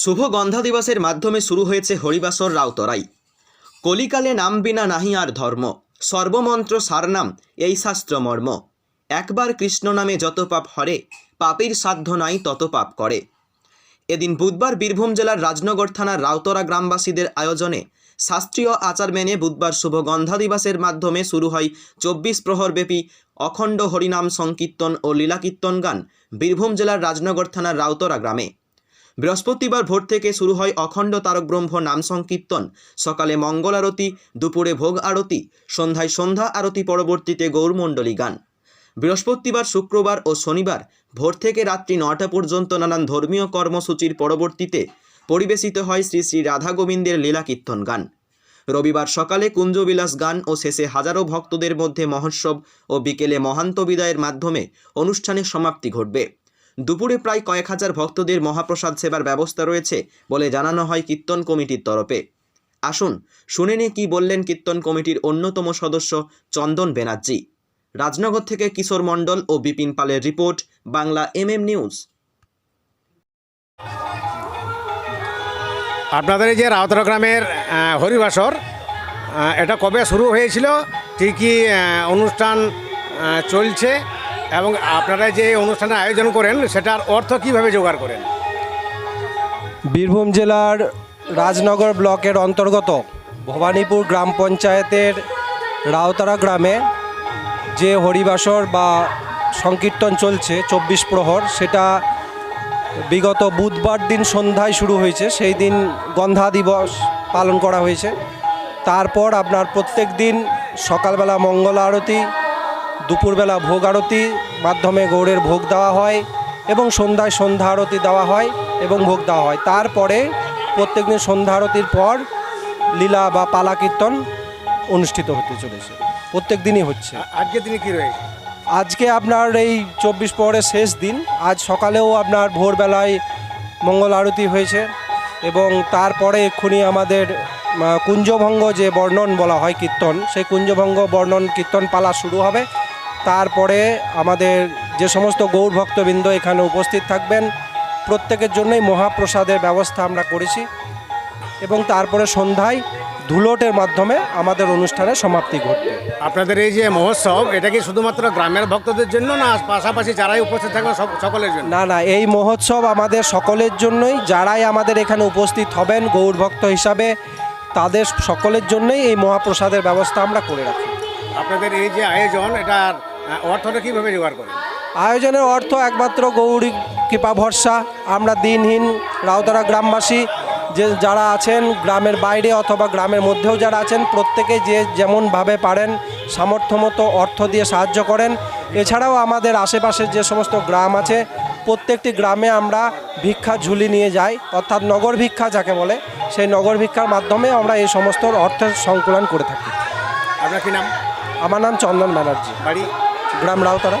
শুভ গন্ধা দিবসের মাধ্যমে শুরু হয়েছে হরিবাসর রাউতরাই। কলিকালে নাম বিনা নাহি আর ধর্ম, সর্বমন্ত্র সারনাম এই শাস্ত্র মর্ম। একবার কৃষ্ণ নামে যত পাপ হরে, পাপের সাধ্য নাই তত পাপ করে। এদিন বুধবার বীরভূম জেলার রাজনগর থানার রাউতরা গ্রামবাসীদের আয়োজনে শাস্ত্রীয় আচার মেনে বুধবার শুভ গন্ধা দিবসের মাধ্যমে শুরু হয় 24 প্রহরব্যাপী অখণ্ড হরিনাম সংকীর্তন ও লীলাকীর্তন গান বীরভূম জেলার রাজনগর থানার রাউতরা গ্রামে। বৃহস্পতিবার ভোর থেকে শুরু হয় অখণ্ড তারক ব্রহ্ম নাম সংকীর্তন। সকালে মঙ্গল আরতি, দুপুরে ভোগ আরতি, সন্ধ্যায় সন্ধ্যা আরতি, পরবর্তীতে গৌরমণ্ডলী গান। বৃহস্পতিবার, শুক্রবার ও শনিবার ভোর থেকে রাত্রি 9টা পর্যন্ত নানান ধর্মীয় কর্মসূচির পরবর্তীতে পরিবেশিত হয় শ্রী শ্রী রাধা গোবিন্দের লীলা কীর্তন গান। রবিবার সকালে কুঞ্জবিলাস গান ও শেষে হাজারো ভক্তদের মধ্যে মহোৎসব ও বিকেলে মহান্ত বিদায়ের মাধ্যমে অনুষ্ঠানের সমাপ্তি ঘটবে। দুপুরে প্রায় কয়েক হাজার ভক্তদের মহাপ্রসাদ সেবার ব্যবস্থা রয়েছে বলে জানানো হয় কীর্তন কমিটির তরফে। আসুন শুনে নিয়ে কী বললেন কীর্তন কমিটির অন্যতম সদস্য চন্দন ব্যানার্জি। রাজনগর থেকে কিশোর মণ্ডল ও বিপিন পালের রিপোর্ট, বাংলা নিউজ। আপনাদের এই যে রাউতরা গ্রামের হরিবাসর, এটা কবে শুরু হয়েছিল, কী কী অনুষ্ঠান চলছে এবং আপনারা যে অনুষ্ঠানের আয়োজন করেন সেটার অর্থ কিভাবে জোগাড় করেন? বীরভূম জেলার রাজনগর ব্লকের অন্তর্গত ভবানীপুর গ্রাম পঞ্চায়েতের রাউতরা গ্রামে যে হরিবাসর বা সংকীর্তন চলছে 24 প্রহর, সেটা বিগত বুধবার দিন সন্ধ্যায় শুরু হয়েছে। সেই দিন গন্ধা দিবস পালন করা হয়েছে। তারপর আপনার প্রত্যেক দিন সকালবেলা মঙ্গল আরতি, দুপুরবেলা ভোগ আরতি মাধ্যমে গৌড়ের ভোগ দেওয়া হয় এবং সন্ধ্যায় সন্ধ্যা আরতি দেওয়া হয় এবং ভোগ দেওয়া হয়। তারপরে প্রত্যেকদিন সন্ধ্যা আরতির পর লীলা বা পালা কীর্তন অনুষ্ঠিত হতে চলেছে, প্রত্যেক দিনই হচ্ছে। আজকের দিনে কী রয়েছে? আজকে আপনার এই 24 প্রহরের শেষ দিন। আজ সকালেও আপনার ভোরবেলায় মঙ্গল আরতি হয়েছে এবং তারপরে এক্ষুনি আমাদের কুঞ্জভঙ্গ যে বর্ণন বলা হয় কীর্তন, সেই কুঞ্জভঙ্গ বর্ণন কীর্তন পালা শুরু হবে। তারপরে আমাদের যে সমস্ত গৌর ভক্তবৃন্দ এখানে উপস্থিত থাকবেন প্রত্যেকের জন্যই মহাপ্রসাদের ব্যবস্থা আমরা করেছি এবং তারপরে সন্ধ্যায় ধুলোটের মাধ্যমে আমাদের অনুষ্ঠানের সমাপ্তি ঘটবে। আপনাদের এই যে মহোৎসব, এটা কি শুধুমাত্র গ্রামের ভক্তদের জন্য না পাশাপাশি যারাই উপস্থিত থাকবে সকলের জন্য? না, এই মহোৎসব আমাদের সকলের জন্যই। যারাই আমাদের এখানে উপস্থিত হবেন গৌর ভক্ত হিসাবে তাদের সকলের জন্যই এই মহাপ্রসাদের ব্যবস্থা আমরা করে রাখি। আপনাদের এই যে আয়োজন, এটার অর্থটা কীভাবে জোগাড় করেন? আয়োজনের অর্থ একমাত্র গৌরী কৃপা ভরসা। আমরা দিনহীন রাউতরা গ্রামবাসী যে যারা আছেন গ্রামের বাইরে অথবা গ্রামের মধ্যেও যারা আছেন, প্রত্যেকে যে যেমনভাবে পারেন সামর্থ্য মতো অর্থ দিয়ে সাহায্য করেন। এছাড়াও আমাদের আশেপাশের যে সমস্ত গ্রাম আছে প্রত্যেকটি গ্রামে আমরা ভিক্ষা ঝুলি নিয়ে যাই, অর্থাৎ নগর ভিক্ষা যাকে বলে, সেই নগর ভিক্ষার মাধ্যমে আমরা এই সমস্ত অর্থের সংকুলন করে থাকি। আপনার কী নাম? আমার নাম চন্দন ব্যানার্জি, বাড়ি? গ্রাম রাউতরা।